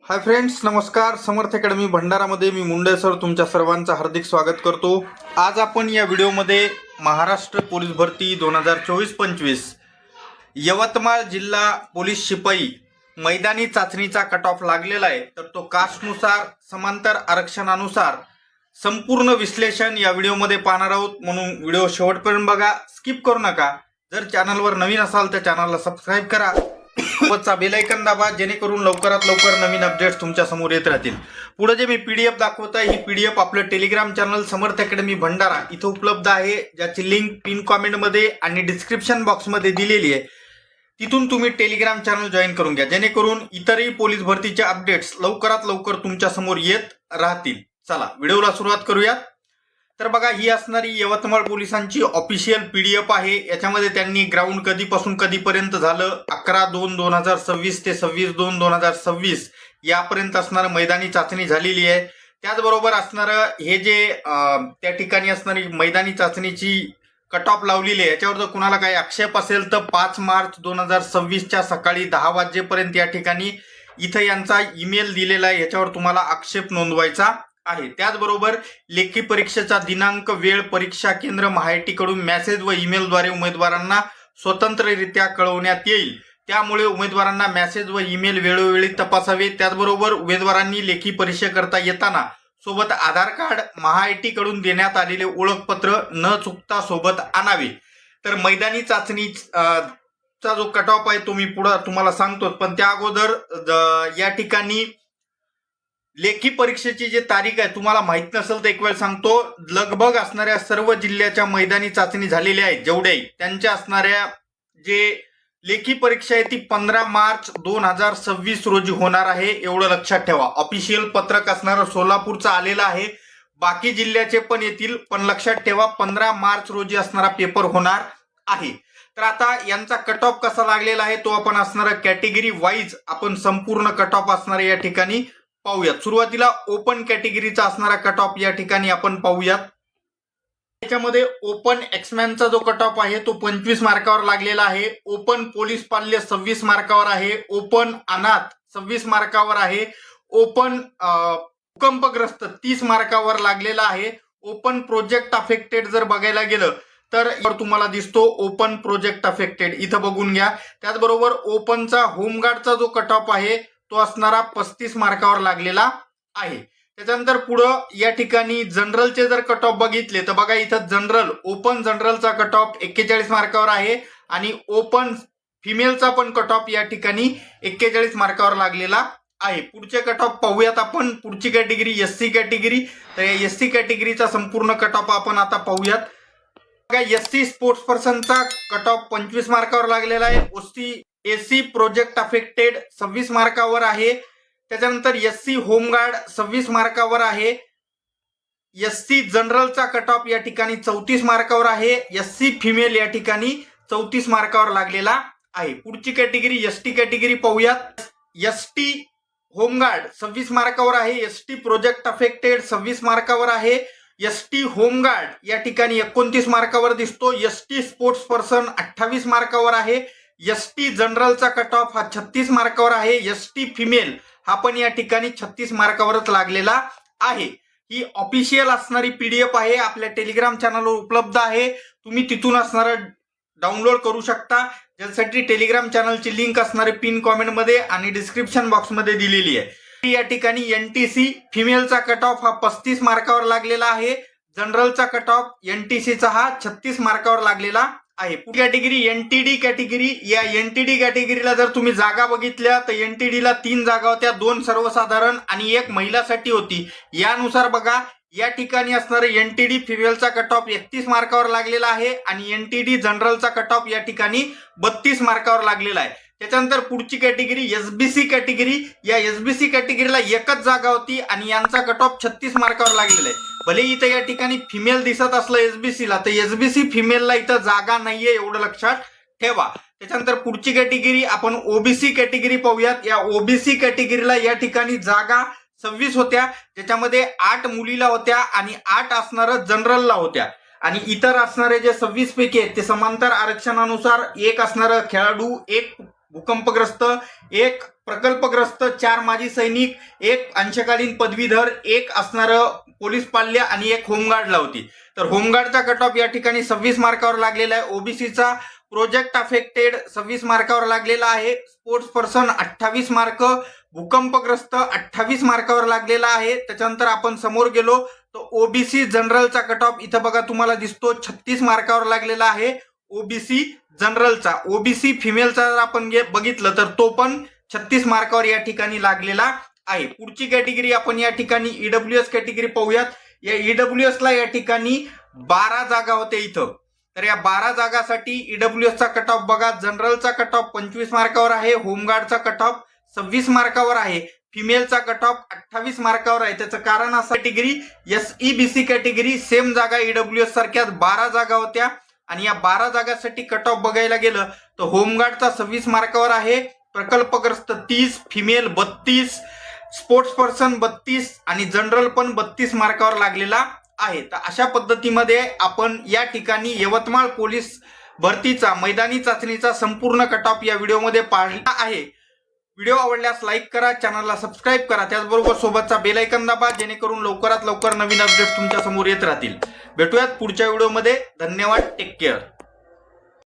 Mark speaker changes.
Speaker 1: Hi friends, नमस्कार. समर्थ academy भंडारामध्ये मी Munde sir तुमच्या सर्वांचं हार्दिक स्वागत करतो. आज आपण या व्हिडिओमध्ये महाराष्ट्र पोलीस भरती 2024-25 यवतमाळ जिल्हा पोलीस शिपाई मैदानी चाचणीचा कट ऑफ लागलेला आहे. तर तो कास्टनुसार समांतर आरक्षणानुसार संपूर्ण विश्लेषण या व्हिडिओमध्ये पाहणार आहोत, म्हणून व्हिडिओ शेवटपर्यंत बघा, स्किप करू नका. जर चॅनलवर नवीन असाल तर चॅनलला सबस्क्राईब करा, सोबतचा बेल आयकॉन दाबा, जेणेकरून लवकरात लवकर नवीन अपडेट्स तुमच्या समोर येत राहतील. पुढे जे मी पीडीएफ दाखवत आहे, ही पीडीएफ आपलं टेलिग्राम चॅनल समर्थ अकॅडमी भंडारा इथं उपलब्ध आहे, ज्याची लिंक पिन कॉमेंटमध्ये आणि डिस्क्रिप्शन बॉक्समध्ये दिलेली आहे. तिथून तुम्ही टेलिग्राम चॅनल जॉईन करून घ्या, जेणेकरून इतरही पोलीस भरतीचे अपडेट्स लवकरात लवकर तुमच्या समोर येत राहतील. चला व्हिडिओला सुरुवात करूयात. तर बघा, ही असणारी यवतमाळ पोलिसांची ऑफिशियल पीडीएफ आहे. याच्यामध्ये त्यांनी ग्राउंड कधीपासून कधीपर्यंत झालं, 11/2/2026 ते 26/2/2026 यापर्यंत असणारं मैदानी चाचणी झालेली आहे. त्याचबरोबर असणारं हे जे त्या ठिकाणी असणारी मैदानी चाचणीची कट ऑफ लावलेली आहे, याच्यावर जर कुणाला काही आक्षेप असेल तर 5 मार्च 2026च्या सकाळी 10 वाजेपर्यंत या ठिकाणी इथं यांचा ईमेल दिलेला आहे, याच्यावर तुम्हाला आक्षेप नोंदवायचा आहे. त्याचबरोबर लेखी परीक्षेचा दिनांक, वेळ, परीक्षा केंद्र महाआयटी कडून मेसेज व ईमेलद्वारे उमेदवारांना स्वतंत्ररित्या कळवण्यात येईल. त्यामुळे उमेदवारांना मेसेज व ईमेल वेळोवेळी तपासावे. त्याचबरोबर उमेदवारांनी लेखी परीक्षेकरता येताना सोबत आधार कार्ड, महाआयटी कडून देण्यात आलेले ओळखपत्र न चुकता सोबत आणावे. तर मैदानी चाचणीचा जो कट ऑफ आहे तो मी पुढे तुम्हाला सांगतो, पण त्या अगोदर या ठिकाणी लेखी परीक्षेची जी तारीख आहे तुम्हाला माहित नसेल तर एक वेळ सांगतो. लगभग असणाऱ्या सर्व जिल्ह्याच्या मैदानी चाचणी झालेल्या आहेत, जेवढे त्यांच्या असणाऱ्या जे लेखी परीक्षा आहे ती 15 मार्च 2026 रोजी होणार आहे, एवढं लक्षात ठेवा. ऑफिशियल पत्रक असणारं सोलापूरचं आलेलं आहे, बाकी जिल्ह्याचे पण येतील, पण लक्षात ठेवा 15 मार्च रोजी असणारा पेपर होणार आहे. तर आता यांचा कट ऑफ कसा लागलेला आहे तो आपण असणारा कॅटेगरी वाईज आपण संपूर्ण कट ऑफ असणारा या ठिकाणी पाहूयात. सुरुवातीला ओपन कॅटेगरीचा असणारा कट ऑफ या ठिकाणी आपण पाहूयात. त्याच्यामध्ये ओपन एक्समॅनचा जो कट ऑफ आहे तो 25 मार्कावर लागलेला आहे. ओपन पोलीस पाल्य 26 मार्कावर आहे. ओपन अनाथ 26 मार्कावर आहे. ओपन भूकंपग्रस्त 30 मार्कावर लागलेला आहे. ओपन प्रोजेक्ट अफेक्टेड जर बघायला गेलं तर तुम्हाला दिसतो ओपन प्रोजेक्ट अफेक्टेड, इथं बघून घ्या. त्याचबरोबर ओपनचा होमगार्डचा जो कट ऑफ आहे तो असणारा 35 मार्कावर लागलेला आहे. त्याच्यानंतर पुढं या ठिकाणी जनरलचे जर कट ऑफ बघितले तर बघा, इथं जनरल ओपन जनरलचा कट ऑफ 41 मार्कावर आहे आणि ओपन फिमेलचा पण कट ऑफ या ठिकाणी 41 मार्कावर लागलेला आहे. पुढचे कट ऑफ पाहूयात आपण. पुढची कॅटेगरी एससी कॅटेगरी. तर या एससी कॅटेगरीचा संपूर्ण कट ऑफ आपण आता पाहूयात. बघा, एससी स्पोर्ट्स पर्सनचा कट ऑफ 25 मार्कावर लागलेला आहे. एससी प्रोजेक्ट अफेक्टेड 26 मार्कावर आहे. त्याच्यानंतर एससी होमगार्ड 26 मार्कावर आहे. एससी जनरलचा कट ऑफ या ठिकाणी 34 मार्कावर आहे. एससी फिमेल या ठिकाणी 34 मार्कावर लागलेला आहे. पुढची कॅटेगरी एसटी कॅटेगरी पाहूयात. एसटी होमगार्ड 26 मार्कावर आहे. एसटी प्रोजेक्ट अफेक्टेड 26 मार्कावर आहे. एसटी होमगार्ड या ठिकाणी 29 मार्कावर दिसतो. एसटी स्पोर्ट्स पर्सन 28 मार्कावर आहे. एसटी जनरलचा कट ऑफ हा 36 मार्कावर आहे. एसटी फिमेल हा पण या ठिकाणी 36 मार्कावरच लागलेला आहे. ही ऑफिशियल असणारी पीडीएफ आहे, आपल्या टेलिग्राम चॅनलवर उपलब्ध आहे. तुम्ही तिथून असणारं डाउनलोड करू शकता, ज्यासाठी टेलिग्राम चॅनलची लिंक असणारे पिन कॉमेंटमध्ये आणि डिस्क्रिप्शन बॉक्समध्ये दिलेली आहे. या ठिकाणी एनटीसी फिमेलचा कट ऑफ हा 35 मार्कावर लागलेला आहे. जनरलचा कट ऑफ एनटीसीचा हा 36 मार्कावर लागलेला आहे. पुढची कॅटेगरी एनटीडी कॅटेगरी. या एनटीडी कॅटेगरीला जर तुम्ही जागा बघितल्या तर एनटीडीला 3 जागा होत्या, 2 सर्वसाधारण आणि 1 महिलासाठी होती. यानुसार बघा, या ठिकाणी असणारे एनटीडी फिमेलचा कट ऑफ 31 मार्कावर लागलेला आहे आणि एनटीडी जनरलचा कट ऑफ या ठिकाणी 32 मार्कावर लागलेला आहे. त्याच्यानंतर पुढची कॅटेगरी एसबीसी कॅटेगरी. या एसबीसी कॅटेगरीला 1च जागा होती आणि यांचा कट ऑफ 36 मार्कावर लागलेला आहे. भले इथं या ठिकाणी फिमेल दिसत असलं एसबीसीला, तर एसबीसी फिमेलला इथं जागा नाहीये, एवढं लक्षात ठेवा. त्याच्यानंतर पुढची कॅटेगरी आपण ओबीसी कॅटेगरी पाहूयात. या ओबीसी कॅटेगरीला या ठिकाणी जागा 26 होत्या, ज्याच्यामध्ये 8 मुलीला होत्या आणि 8 असणारं जनरलला होत्या. आणि इतर असणारे जे 26 पैकी आहेत ते समांतर आरक्षणानुसार 1 असणारं खेळाडू, 1 भूकंपग्रस्त, 1 प्रकल्पग्रस्त, 4 माजी सैनिक, 1 अंशकालीन पदवीधर, 1 असणारं पोलीस पाल्य आणि 1 होमगार्डला होती. तर होमगार्डचा कट ऑफ या ठिकाणी 26 मार्कावर लागलेला आहे. ओबीसीचा प्रोजेक्ट अफेक्टेड 26 मार्कावर लागलेला आहे. स्पोर्ट्स पर्सन 28 मार्क, भूकंपग्रस्त 28 मार्कावर लागलेला आहे. त्याच्यानंतर आपण समोर गेलो तर ओबीसी जनरलचा कट ऑफ इथं बघा तुम्हाला दिसतो 36 मार्कावर लागलेला आहे. ओबीसी जनरलचा. ओबीसी फिमेलचा जर आपण बघितलं तर तो पण 36 मार्कावर या ठिकाणी लागलेला आहे. पुढची कॅटेगरी आपण या ठिकाणी ईडब्ल्यूएस कॅटेगरी पाहूयात. या ईडब्ल्यूएस ला या ठिकाणी 12 जागा होते इथं. तर या 12 जागासाठी ईडब्ल्यूएसचा कट ऑफ बघा. जनरलचा कट ऑफ 25 मार्कावर आहे. होमगार्डचा कट ऑफ 26 मार्कावर आहे. फिमेलचा कट ऑफ 28 मार्कावर आहे. त्याचं कारण असं कॅटेगरी एसईबीसी कॅटेगरी सेम जागा ईडब्ल्यूएस सारख्याच 12 जागा होत्या आणि या 12 जागांसाठी कट ऑफ बघायला गेलं तर होमगार्डचा 26 मार्कावर आहे. प्रकल्पग्रस्त 30, फिमेल 32, स्पोर्ट्स पर्सन 32 आणि जनरल पण 32 मार्कावर लागलेला आहे. तर अशा पद्धतीमध्ये आपण या ठिकाणी यवतमाळ पोलीस भरतीचा मैदानी चाचणीचा संपूर्ण कट ऑफ या व्हिडिओमध्ये पाहिला आहे. व्हिडिओ आवडल्यास लाईक करा, चॅनलला सबस्क्राईब करा, त्याचबरोबर सोबतचा बेल आयकॉन दाबा जेणेकरून लवकरात लवकर नवीन अपडेट्स तुमच्या समोर येत राहतील. भेटूयात पुढच्या व्हिडिओमध्ये. धन्यवाद. Take care.